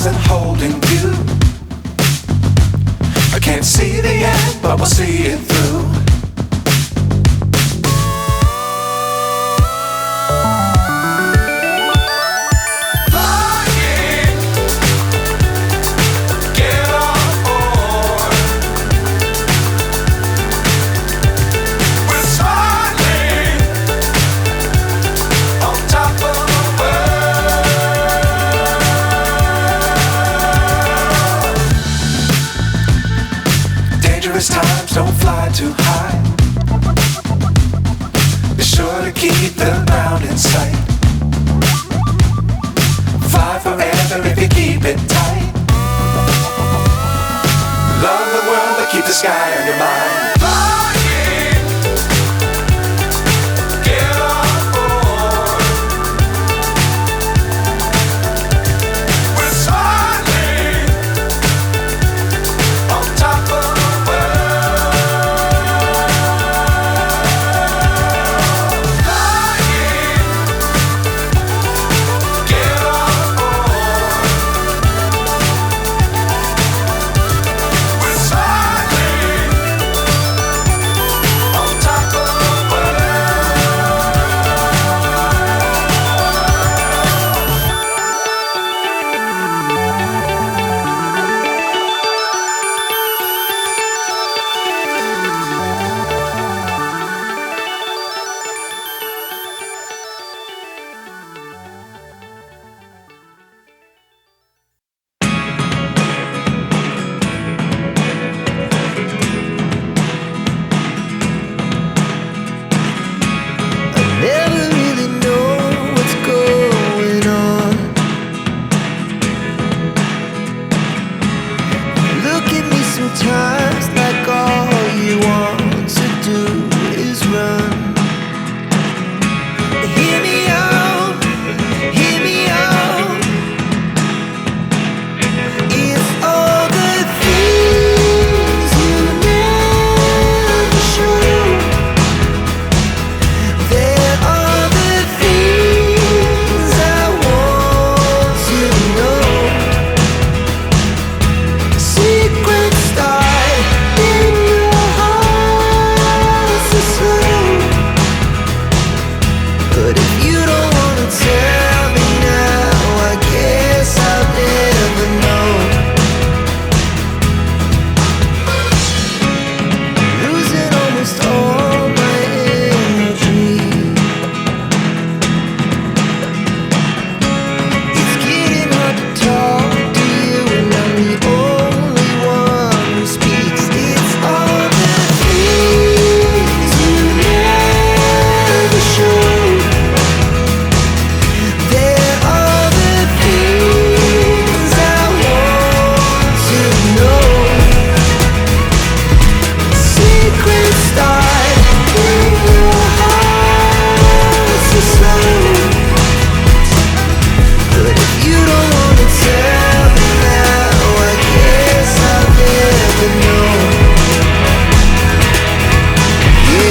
stars and holding you. I can't see the end, but we'll see it through. Times don't fly too high. Be sure to keep the ground in sight. Fly forever if you keep it tight. Love the world but keep the sky on your mind.